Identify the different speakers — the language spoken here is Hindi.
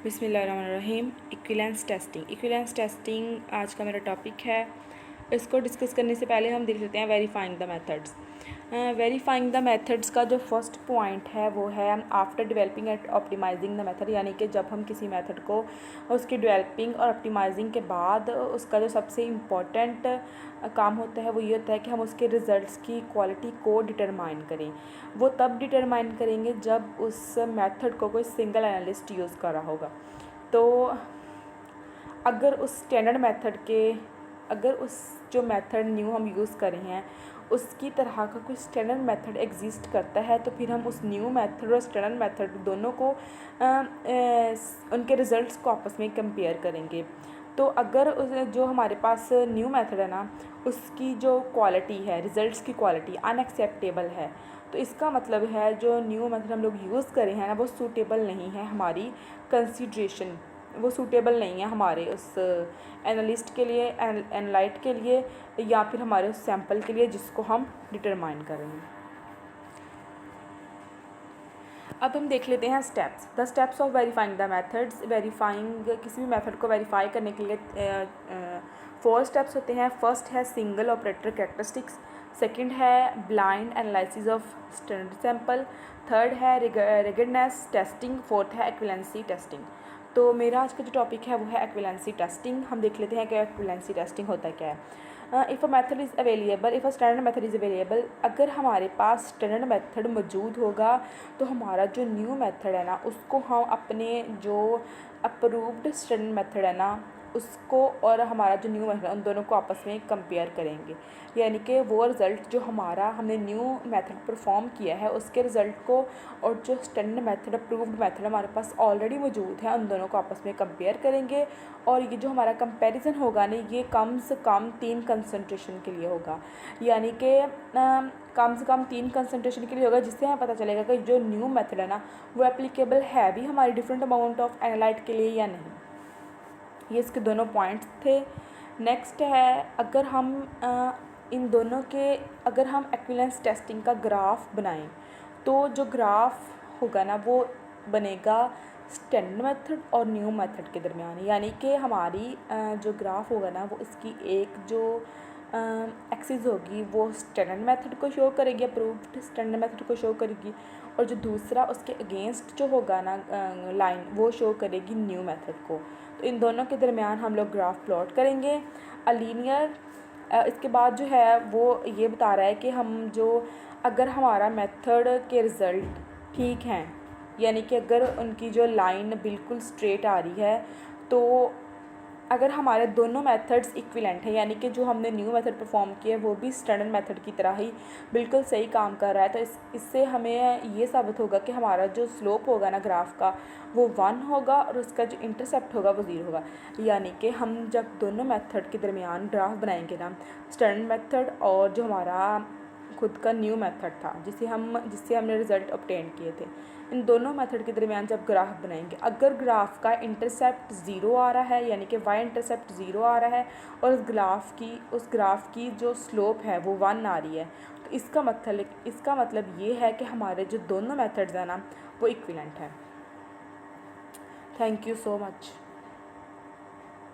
Speaker 1: बिस्मिल्लाहिर्रहमानिर्रहीम। इक्विलेंस टेस्टिंग आज का मेरा टॉपिक है। इसको डिस्कस करने से पहले हम देख लेते हैं verifying the methods. Verifying the methods का जो फर्स्ट पॉइंट है वो है after developing and optimising the method, यानी कि जब हम किसी मेथड को उसकी डेवलपिंग और ऑप्टिमाइजिंग के बाद उसका जो सबसे इम्पॉर्टेंट काम होता है वो ये होता है कि हम उसके रिज़ल्ट्स की क्वालिटी को डिटरमाइन करें। वो तब डिटरमाइन करेंगे जब उस मेथड को कोई सिंगल एनालिस्ट यूज़ कर रहा होगा। तो अगर उस स्टैंडर्ड मेथड के अगर उस जो मेथड न्यू हम यूज़ कर रहे हैं उसकी तरह का कोई स्टैंडर्ड मेथड एग्जिस्ट करता है तो फिर हम उस न्यू मेथड और स्टैंडर्ड मेथड दोनों को उनके रिज़ल्ट्स को आपस में कंपेयर करेंगे। तो अगर जो हमारे पास न्यू मेथड है ना उसकी जो क्वालिटी है, रिज़ल्ट्स की क्वालिटी अनएक्सेप्टेबल है, तो इसका मतलब है जो न्यू मेथड हम लोग यूज़ कर रहे हैं ना वो सूटेबल नहीं है हमारी कंसीडरेशन, वो सूटेबल नहीं है हमारे उस एनालिस्ट के लिए, एनालाइट के लिए या फिर हमारे उस सैम्पल के लिए जिसको हम डिटरमाइन कर रहे हैं। अब हम देख लेते हैं the steps of verifying the methods. Verifying किसी भी मेथड को वेरीफाई करने के लिए 4 स्टेप्स होते हैं। फर्स्ट है सिंगल ऑपरेटर कैरेक्टरिस्टिक्स, सेकंड है blind analysis of standard sample, third है रिगिडनेस टेस्टिंग, फोर्थ है एक्विवेलेंसी टेस्टिंग। तो मेरा आज का जो टॉपिक है वो है एक्विवेलेंसी टेस्टिंग। हम देख लेते हैं कि एक्विवेलेंसी टेस्टिंग होता क्या है। If a method is available, if a standard method is available, अगर हमारे पास स्टैंडर्ड मेथड मौजूद होगा तो हमारा जो न्यू मेथड है ना उसको हम अपने जो अप्रूव्ड स्टैंडर्ड मेथड है ना उसको और हमारा जो न्यू मेथड है उन दोनों को आपस में कंपेयर करेंगे। यानी कि वो रिज़ल्ट जो हमारा हमने न्यू मेथड परफॉर्म किया है उसके रिज़ल्ट को और जो स्टैंडर्ड मेथड अप्रूव्ड मेथड हमारे पास ऑलरेडी मौजूद है उन दोनों को आपस में कंपेयर करेंगे। और ये जो हमारा कंपैरिजन होगा ना ये कम से कम 3 कंसंट्रेशन के लिए होगा, यानी कि कम से कम 3 कंसंट्रेशन के लिए होगा, जिससे हमें पता चलेगा कि जो न्यू मेथड है ना वो एप्लीकेबल है भी हमारी डिफरेंट अमाउंट ऑफ एनालाइट के लिए या नहीं। ये इसके दोनों पॉइंट्स थे। नेक्स्ट है अगर हम इन दोनों के अगर हम एक्विवेलेंस टेस्टिंग का ग्राफ बनाएं तो जो ग्राफ होगा ना वो बनेगा स्टैंडर्ड मेथड और न्यू मेथड के दरमियान, यानी कि हमारी जो ग्राफ होगा ना वो इसकी एक जो एक्सिस होगी वो स्टैंडर्ड मेथड को शो करेगी, अप्रूव्ड स्टैंडर्ड मेथड को शो करेगी, और जो दूसरा उसके अगेंस्ट जो होगा ना लाइन वो शो करेगी न्यू मेथड को। तो इन दोनों के दरमियान हम लोग ग्राफ प्लॉट करेंगे लीनियर। इसके बाद जो है वो ये बता रहा है कि हम जो अगर हमारा मेथड के रिज़ल्ट ठीक हैं, यानी कि अगर उनकी जो लाइन बिल्कुल स्ट्रेट आ रही है, तो अगर हमारे दोनों मेथड्स इक्विवेलेंट हैं, यानी कि जो हमने न्यू मेथड परफॉर्म किया है वो भी स्टैंडर्ड मेथड की तरह ही बिल्कुल सही काम कर रहा है, तो इससे हमें ये साबित होगा कि हमारा जो स्लोप होगा ना ग्राफ का वो 1 होगा और उसका जो इंटरसेप्ट होगा वो 0 होगा। यानी कि हम जब दोनों मेथड के दरमियान ग्राफ बनाएंगे ना, स्टैंडर्ड मेथड और जो हमारा खुद का न्यू मेथड था जिससे हमने रिज़ल्ट ऑब्टेन किए थे, इन दोनों मेथड के दरमियान जब ग्राफ बनाएंगे, अगर ग्राफ का इंटरसेप्ट 0 आ रहा है यानी कि वाई इंटरसेप्ट 0 आ रहा है और उस ग्राफ की जो स्लोप है वो 1 आ रही है, तो इसका मतलब ये है कि हमारे जो दोनों मेथड्स हैं ना वो इक्विवेलेंट हैं। Thank you so much.